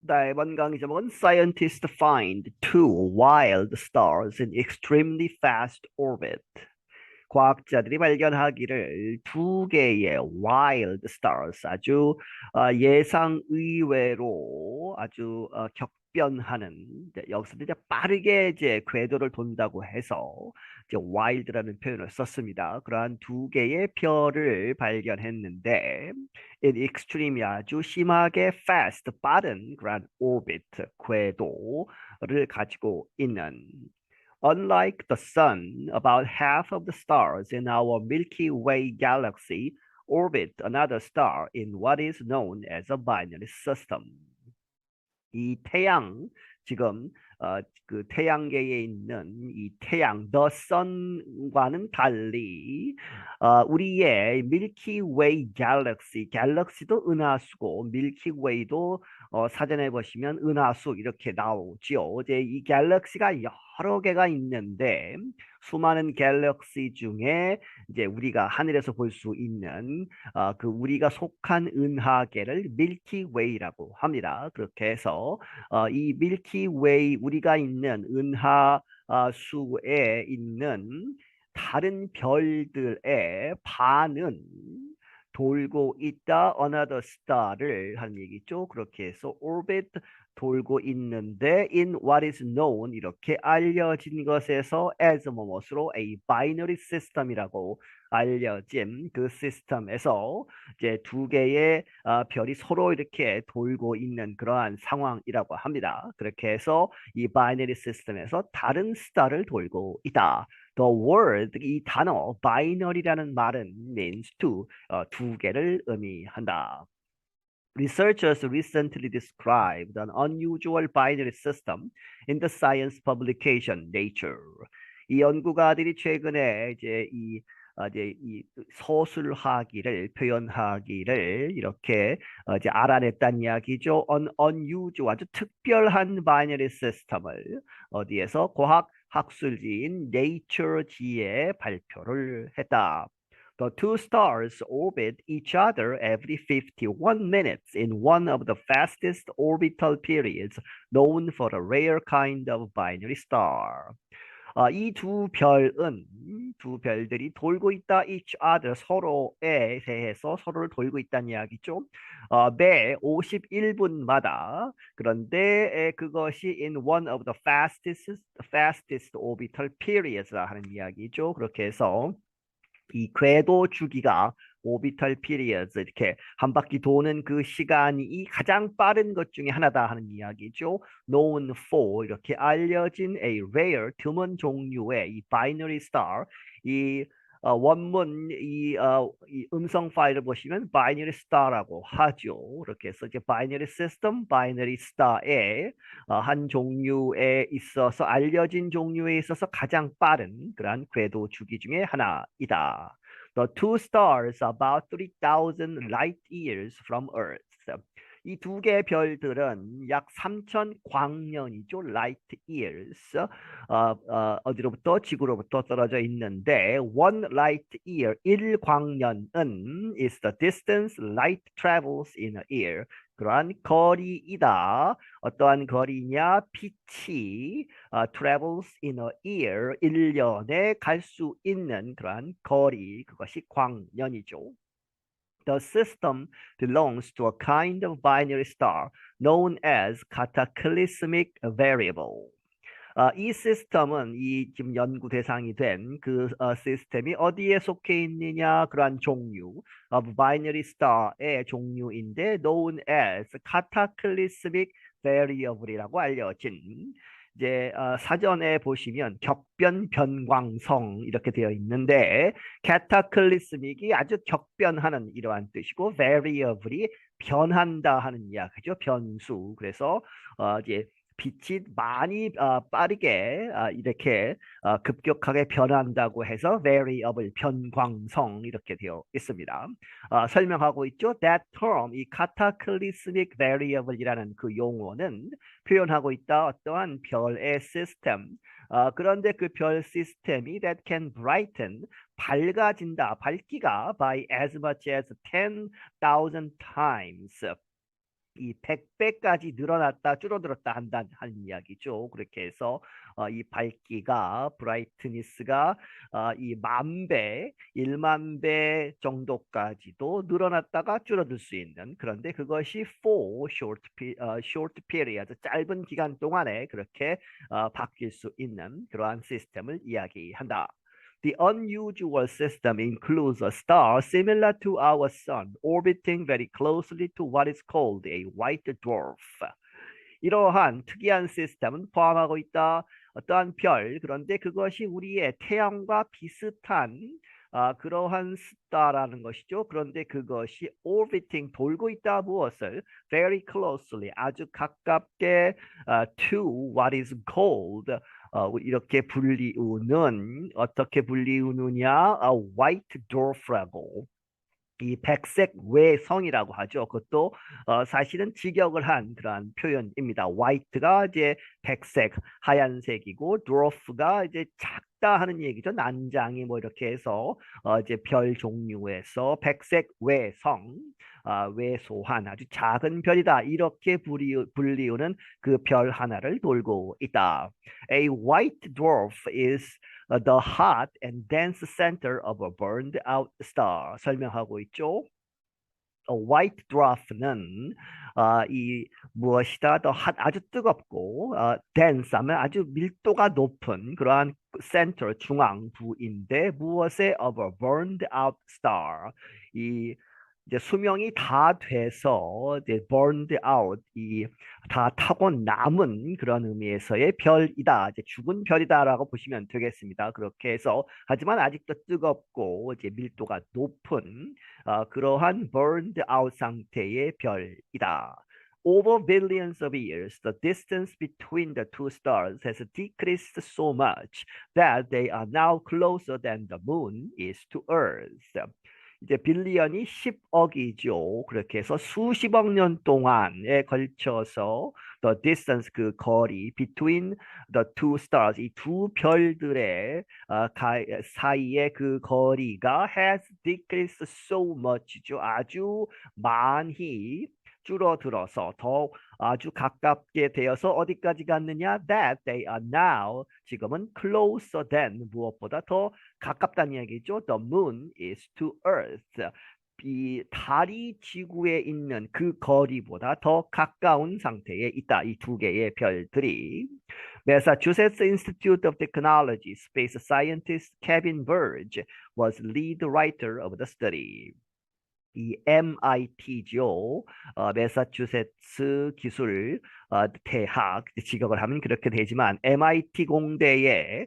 네, 이번 강의 제목은 Scientists find two wild stars in extremely fast orbit. 과학자들이 발견하기를 두 개의 wild stars, 아주 예상 의외로 아주 격변하는, 여기서 이제 빠르게 이제 궤도를 돈다고 해서 이제 wild라는 표현을 썼습니다. 그러한 두 개의 별을 발견했는데 in extreme이 아주 심하게 fast, 빠른 그러한 orbit, 궤도를 가지고 있는. Unlike the sun, about half of the stars in our Milky Way galaxy orbit another star in what is known as a binary system. 이 태양 지금 그 태양계에 있는 이 태양 the sun과는 달리 우리의 밀키 웨이 갤럭시 갤럭시도 은하수고 밀키 웨이도 사전에 보시면 은하수 이렇게 나오죠. 이제 이 갤럭시가 여러 개가 있는데 수많은 갤럭시 중에 이제 우리가 하늘에서 볼 수 있는 그 우리가 속한 은하계를 밀키웨이라고 합니다. 그렇게 해서 이 밀키웨이 우리가 있는 은하 수에 있는 다른 별들의 반은 돌고 있다. another star를 하는 얘기죠. 그렇게 해서 orbit 돌고 있는데 in what is known 이렇게 알려진 것에서 as 뭐뭐으로 a binary system이라고 알려진 그 시스템에서 이제 두 개의 별이 서로 이렇게 돌고 있는 그러한 상황이라고 합니다. 그렇게 해서 이 바이너리 시스템에서 다른 스타를 돌고 있다. The word 이 단어 binary라는 말은 means to 두 개를 의미한다. Researchers recently described an unusual binary system in the science publication Nature. 이 연구가들이 최근에 이제 이 서술하기를 표현하기를 이렇게 이제 알아냈다는 이야기죠. unusual 아주 특별한 바이너리 시스템을 어디에서 과학 학술지인 Nature지에 발표를 했다. The two stars orbit each other every 51 minutes in one of the fastest orbital periods known for a rare kind of binary star. 이 두 별들이 돌고 있다, each other, 서로에 대해서 서로를 돌고 있다는 이야기죠. 매 51분마다. 그런데 그것이 in one of the fastest orbital periods라 하는 이야기죠. 그렇게 해서 이 궤도 주기가 오비탈 피리어드 이렇게 한 바퀴 도는 그 시간이 가장 빠른 것 중에 하나다 하는 이야기죠. known for 이렇게 알려진 a rare 드문 종류의 이 binary star 이 원문 이 음성 파일을 보시면 binary star라고 하죠. 이렇게 해서 이제 binary system, binary star의 한 종류에 있어서 알려진 종류에 있어서 가장 빠른 그러한 궤도 주기 중에 하나이다. The two stars are about 3,000 light years from Earth. 이 두 개의 별들은 약 3천 광년이죠. light years. 어디로부터? 지구로부터 떨어져 있는데 one light year, 1광년은 is the distance light travels in a year. 그러한 거리이다. 어떠한 거리냐? 빛이 travels in a year, 1년에 갈 수 있는 그러한 거리, 그것이 광년이죠. The system belongs to a kind of binary star known as cataclysmic variable. 이 시스템은 이 지금 연구 대상이 된 그 시스템이 어디에 속해 있느냐 그러한 종류 binary star의 종류인데 known as cataclysmic variable이라고 알려진 이제 사전에 보시면 격변 변광성 이렇게 되어 있는데 cataclysmic이 아주 격변하는 이러한 뜻이고 variable이 변한다 하는 이야기죠. 변수. 그래서 이제 빛이 많이 빠르게 이렇게 급격하게 변한다고 해서 variable 변광성 이렇게 되어 있습니다. 설명하고 있죠. That term, 이 cataclysmic variable이라는 그 용어는 표현하고 있다 어떠한 별의 시스템. 그런데 그 별 시스템이 that can brighten 밝아진다 밝기가 by as much as 10,000 times 이 100배까지 늘어났다 줄어들었다 하는 이야기죠. 그렇게 해서 이 밝기가 브라이트니스가 이 10,000배, 10,000배 정도까지도 늘어났다가 줄어들 수 있는 그런데 그것이 for short period 짧은 기간 동안에 그렇게 바뀔 수 있는 그러한 시스템을 이야기한다. The unusual system includes a star similar to our sun, orbiting very closely to what is called a white dwarf. 이러한 특이한 시스템은 포함하고 있다. 어떠한 별, 그런데 그것이 우리의 태양과 비슷한 그러한 스타라는 것이죠. 그런데 그것이 orbiting 돌고 있다 무엇을 very closely 아주 가깝게 to what is called 이렇게 불리우는 어떻게 불리우느냐 white dwarf라고 이 백색 외성이라고 하죠. 그것도 사실은 직역을 한 그러한 표현입니다. 화이트가 이제 백색, 하얀색이고 드워프가 이제 작다 하는 얘기죠. 난장이 뭐 이렇게 해서 이제 별 종류에서 백색 외성, 외소한 아주 작은 별이다. 이렇게 불리우는 그 별 하나를 돌고 있다. A white dwarf is the hot and dense center of a burned out star. 설명하고 있죠. white dwarf는 이 무엇이다 더 아주 뜨겁고 dense 하면 아주 밀도가 높은 그러한 center 중앙부인데 무엇에 of a burned out star 이 이제 수명이 다 돼서 이제 burned out 이 다 타고 남은 그런 의미에서의 별이다. 이제 죽은 별이다라고 보시면 되겠습니다. 그렇게 해서 하지만 아직도 뜨겁고 이제 밀도가 높은 그러한 burned out 상태의 별이다. Over billions of years, the distance between the two stars has decreased so much that they are now closer than the moon is to Earth. 이제 빌리언이 10억이죠. 그렇게 해서 수십억 년 동안에 걸쳐서 the distance 그 거리 between the two stars 이 두 별들의 사이의 그 거리가 has decreased so much죠. 아주 많이 줄어들어서 더 아주 가깝게 되어서 어디까지 갔느냐? That they are now 지금은 closer than 무엇보다 더 가깝다는 얘기죠. The moon is to Earth. 이 달이 지구에 있는 그 거리보다 더 가까운 상태에 있다. 이 두 개의 별들이. Massachusetts Institute of Technology space scientist Kevin Burge was lead writer of the study. 이 MIT죠. 매사추세츠 기술 대학 직역을 하면 그렇게 되지만 MIT 공대의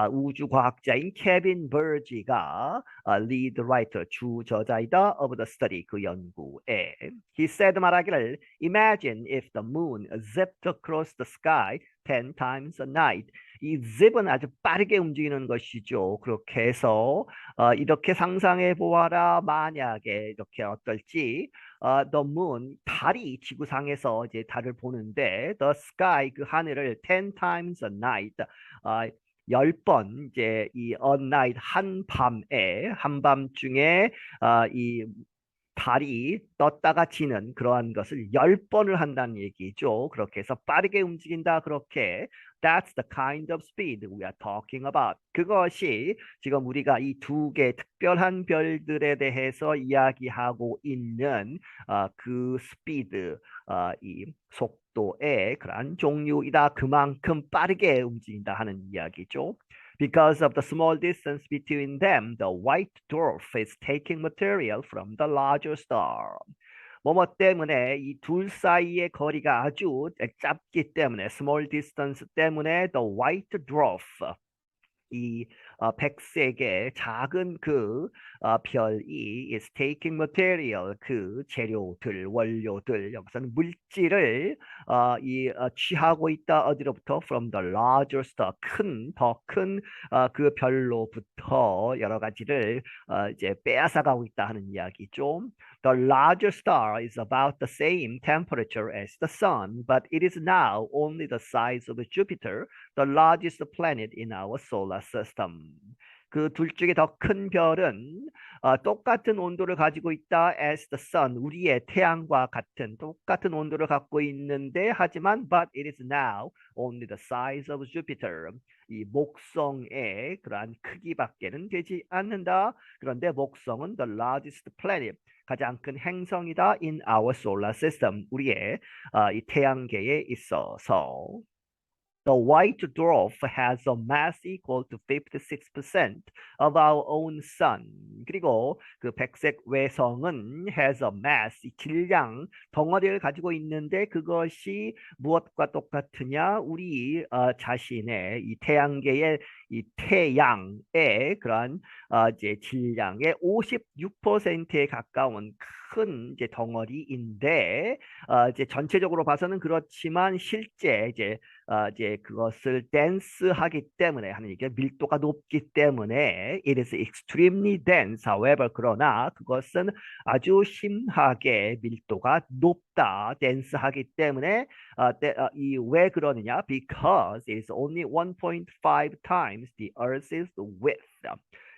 우주과학자인 케빈 버지가 lead writer 주저자이다 of the study 그 연구에 he said 말하기를 imagine if the moon zipped across the sky 10 times a night 이 zip은 아주 빠르게 움직이는 것이죠. 그렇게 해서 이렇게 상상해 보아라. 만약에 이렇게 어떨지 the moon 달이 지구상에서 이제 달을 보는데 the sky 그 하늘을 10 times a night 10번 이제 이 a night 한밤에 한밤중에 이 달이 떴다가 지는 그러한 것을 10번을 한다는 얘기죠. 그렇게 해서 빠르게 움직인다. 그렇게 That's the kind of speed we are talking about. 그것이 지금 우리가 이 두 개 특별한 별들에 대해서 이야기하고 있는 그 스피드, 이 속도의 그러한 종류이다. 그만큼 빠르게 움직인다 하는 이야기죠. Because of the small distance between them, the white dwarf is taking material from the larger star. 뭐뭐 때문에 이 둘 사이의 거리가 아주 짧기 때문에 small distance 때문에 the white dwarf 이 백색의 작은 그 별이 is taking material 그 재료들 원료들 여기서는 물질을 취하고 있다 어디로부터 from the larger star 더 큰 그 별로부터 여러 가지를 이제 빼앗아가고 있다 하는 이야기죠. The larger star is about the same temperature as the sun, but it is now only the size of Jupiter, the largest planet in our solar system. 그 둘 중에 더 큰 별은 똑같은 온도를 가지고 있다 as the sun, 우리의 태양과 같은 똑같은 온도를 갖고 있는데 하지만 but it is now only the size of Jupiter. 이 목성의 그러한 크기밖에는 되지 않는다. 그런데 목성은 the largest planet, 가장 큰 행성이다 in our solar system, 우리의 이 태양계에 있어서. The white dwarf has a mass equal to 56% of our own sun. 그리고 그 백색 외성은 has a mass, 이 질량, 덩어리를 가지고 있는데 그것이 무엇과 똑같으냐? 우리 자신의 이 태양계의 이 태양의 그러한 이제 질량의 56%에 가까운 큰 이제 덩어리인데 이제 전체적으로 봐서는 그렇지만 실제 이제 그것을 댄스하기 때문에 하는 얘기가 밀도가 높기 때문에 it is extremely dense. However, 그러나 그것은 아주 심하게 밀도가 높다. 댄스하기 때문에 이 왜 그러느냐? Because it is only 1.5 times the Earth's width.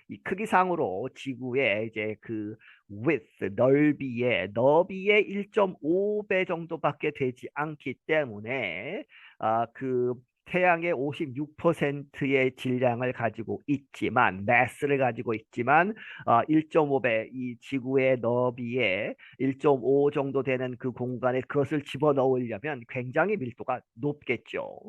이 크기상으로 지구의 이제 그 width, 너비의 1.5배 정도밖에 되지 않기 때문에 그 태양의 56%의 질량을 가지고 있지만, 마스를 가지고 있지만 1.5배, 이 지구의 너비의 1.5 정도 되는 그 공간에 그것을 집어넣으려면 굉장히 밀도가 높겠죠.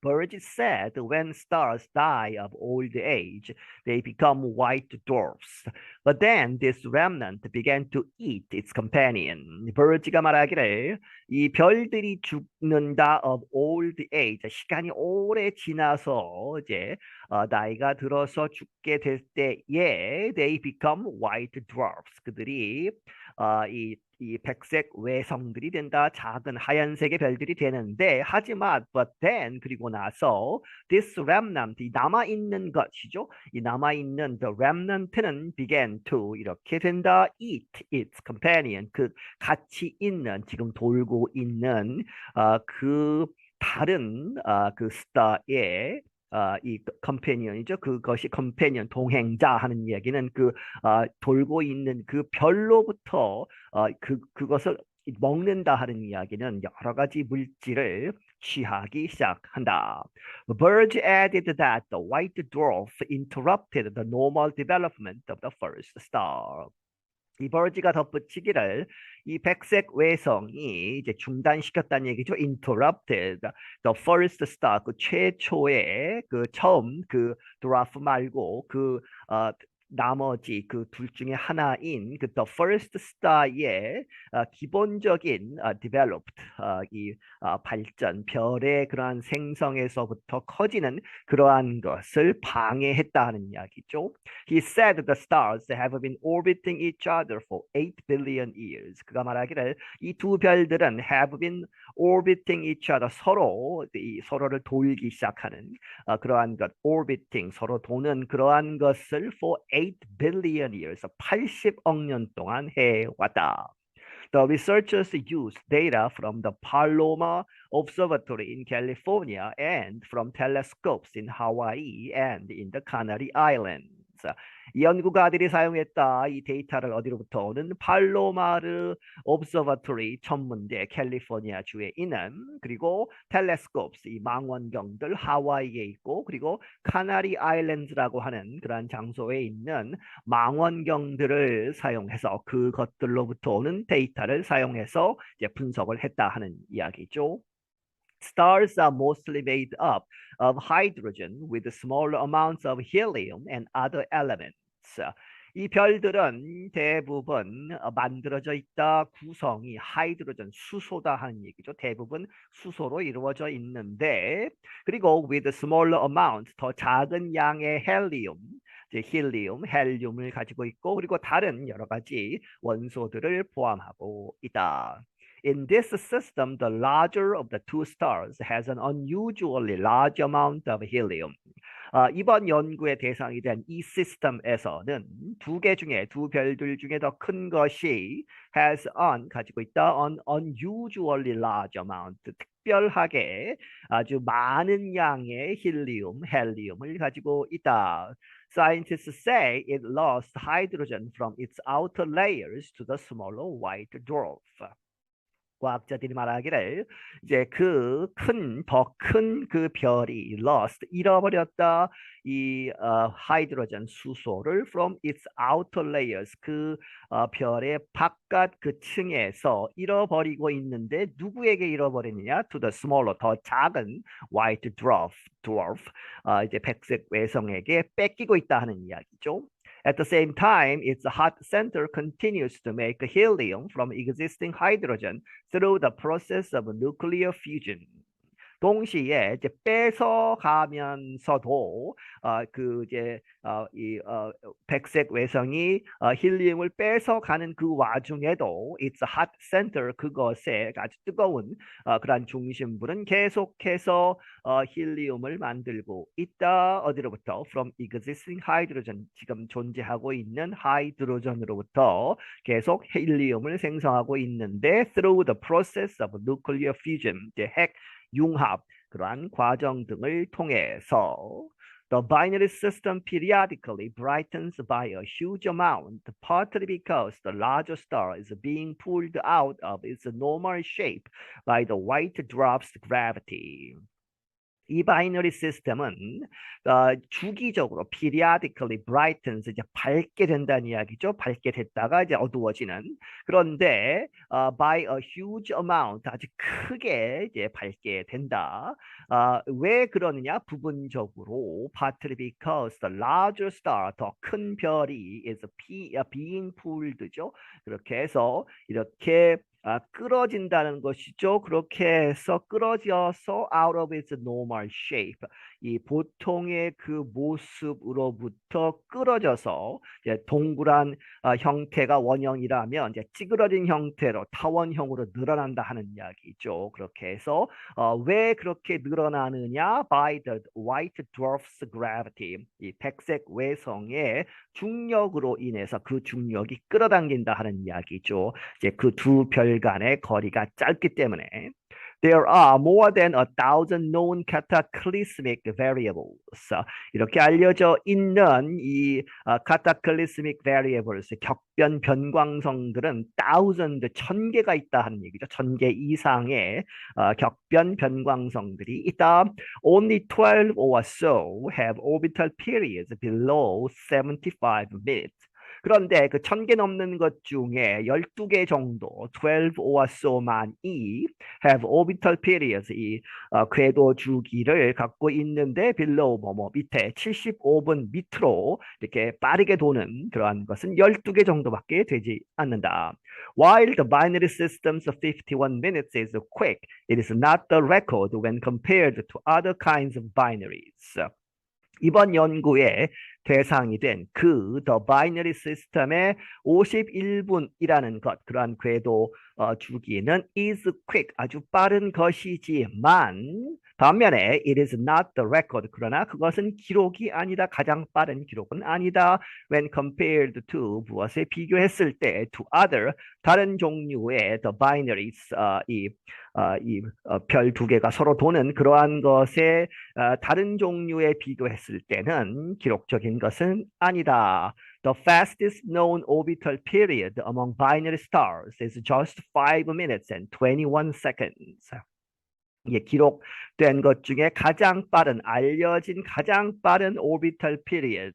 Birds said when stars die of old age, they become white dwarfs. But then this remnant began to eat its companion. Birds가 말하기를 이 별들이 죽는다 of old age, 시간이 오래 지나서 이제 나이가 들어서 죽게 될 때에 they become white dwarfs. 그들이 이 백색 외성들이 된다. 작은 하얀색의 별들이 되는데 하지만 but then 그리고 나서 this remnant, 이 남아있는 것이죠. 이 남아있는 the remnant는 began to 이렇게 된다. eat its companion, 그 같이 있는 지금 돌고 있는 그 다른 그 스타의 이 컴패니언이죠. 그것이 컴패니언, 동행자 하는 이야기는 그 돌고 있는 그 별로부터 그것을 먹는다 하는 이야기는 여러 가지 물질을 취하기 시작한다. Bird added that the white dwarf interrupted the normal development of the first star. 이 버지가 덧붙이기를 이 백색 외성이 이제 중단시켰다는 얘기죠. Interrupted the first star, 그 최초의 그 처음 그 드라프 말고 그 나머지 그 둘 중에 하나인 그 the first star의 기본적인 developed 이 발전, 별의 그러한 생성에서부터 커지는 그러한 것을 방해했다는 이야기죠. He said the stars have been orbiting each other for 8 billion years. 그가 말하기를 이 두 별들은 have been orbiting each other, 서로를 돌기 시작하는 그러한 것, orbiting, 서로 도는 그러한 것을 for 8 billion years, 80억 년 동안 해왔다. The researchers used data from the Paloma Observatory in California and from telescopes in Hawaii and in the Canary Islands. 이 연구가들이 사용했다. 이 데이터를 어디로부터 오는 팔로마르 옵서버토리 천문대 캘리포니아 주에 있는, 그리고 텔레스코프스, 이 망원경들 하와이에 있고, 그리고 카나리 아일랜드라고 하는 그러한 장소에 있는 망원경들을 사용해서 그것들로부터 오는 데이터를 사용해서 이제 분석을 했다 하는 이야기죠. Stars are mostly made up of hydrogen with small amounts of helium and other elements. 이 별들은 대부분 만들어져 있다. 구성이 하이드로전, 수소다 하는 얘기죠. 대부분 수소로 이루어져 있는데, 그리고 with smaller amount, 더 작은 양의 헬륨을 가지고 있고, 그리고 다른 여러 가지 원소들을 포함하고 있다. In this system, the larger of the two stars has an unusually large amount of helium. 이번 연구의 대상이 된 이 시스템에서는 두 별들 중에 더 큰 것이 가지고 있다 an unusually large amount, 특별하게 아주 많은 양의 헬리움을 가지고 있다. Scientists say it lost hydrogen from its outer layers to the smaller white dwarf. 과학자들이 말하기를 이제 더 큰 그 별이 lost 잃어버렸다 이 하이드로젠 수소를 from its outer layers 별의 바깥 그 층에서 잃어버리고 있는데 누구에게 잃어버리느냐 to the smaller 더 작은 white dwarf 이제 백색 외성에게 뺏기고 있다 하는 이야기죠. At the same time, its hot center continues to make helium from existing hydrogen through the process of nuclear fusion. 동시에 이제 뺏어가면서도 백색 외성이 힐리움을 뺏어가는 그 와중에도 its hot center 그것의 아주 뜨거운 그러한 중심부는 계속해서 힐리움을 만들고 있다. 어디로부터? From existing hydrogen 지금 존재하고 있는 하이드로전으로부터 계속 힐리움을 생성하고 있는데 through the process of nuclear fusion 이제 핵 융합 그러한 과정 등을 통해서 The binary system periodically brightens by a huge amount, partly because the larger star is being pulled out of its normal shape by the white dwarf's gravity. 이 바이너리 시스템은 주기적으로 periodically brightens 이제 밝게 된다는 이야기죠. 밝게 됐다가 이제 어두워지는. 그런데 by a huge amount 아주 크게 이제 밝게 된다. 왜 그러느냐? 부분적으로 partly because the larger star 더 큰 별이 is being pulled죠. 그렇게 해서 이렇게 끌어진다는 것이죠. 그렇게 해서 끌어져서 out of its normal shape. 이 보통의 그 모습으로부터 끌어져서 이제 동그란 형태가 원형이라면 이제 찌그러진 형태로 타원형으로 늘어난다 하는 이야기죠. 그렇게 해서 왜 그렇게 늘어나느냐? By the white dwarf's gravity. 이 백색 외성의 중력으로 인해서 그 중력이 끌어당긴다 하는 이야기죠. 이제 그 두 별 간의 거리가 짧기 때문에 There are more than 1,000 known cataclysmic variables. 이렇게 알려져 있는 이 cataclysmic variables, 격변 변광성들은 1,000개가 있다 하는 얘기죠. 1,000개 이상의 격변 변광성들이 있다. Only 12 or so have orbital periods below 75 minutes. 그런데 그 1,000개 넘는 것 중에 12개 정도, 12 or so만이 have orbital periods, 이 궤도 주기를 갖고 있는데 below 밑에 75분 밑으로 이렇게 빠르게 도는 그러한 것은 12개 정도밖에 되지 않는다. While the binary system's 51 minutes is quick, it is not the record when compared to other kinds of binaries. 이번 연구의 대상이 된 The Binary System의 51분이라는 것, 그러한 궤도 주기는 is quick, 아주 빠른 것이지만 반면에 it is not the record, 그러나 그것은 기록이 아니다, 가장 빠른 기록은 아니다. When compared to 무엇에 비교했을 때 to other, 다른 종류의 the binaries, 별 두 개가 서로 도는 그러한 것에 다른 종류에 비교했을 때는 기록적인 것은 아니다. The fastest known orbital period among binary stars is just 5 minutes and 21 seconds. 기록된 것 중에 알려진 가장 빠른 orbital period,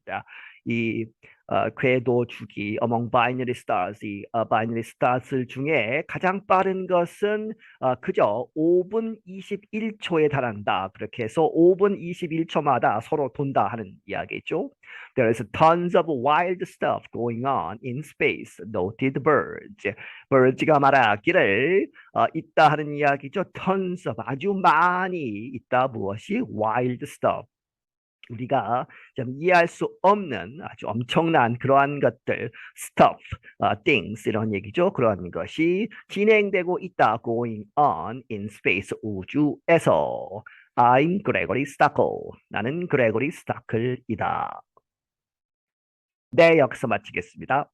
궤도 주기 among binary stars, binary stars 중에 가장 빠른 것은 그저 5분 21초에 달한다. 그렇게 해서 5분 21초마다 서로 돈다 하는 이야기죠. There is tons of wild stuff going on in space, noted birds. birds가 말하기를 있다 하는 이야기죠. tons of, 아주 많이 있다. 무엇이? wild stuff. 우리가 좀 이해할 수 없는 아주 엄청난 그러한 것들, stuff, things 이런 얘기죠. 그런 것이 진행되고 있다, going on in space, 우주에서. I'm Gregory Stackel. 나는 그레고리 스타클이다. 네, 여기서 마치겠습니다.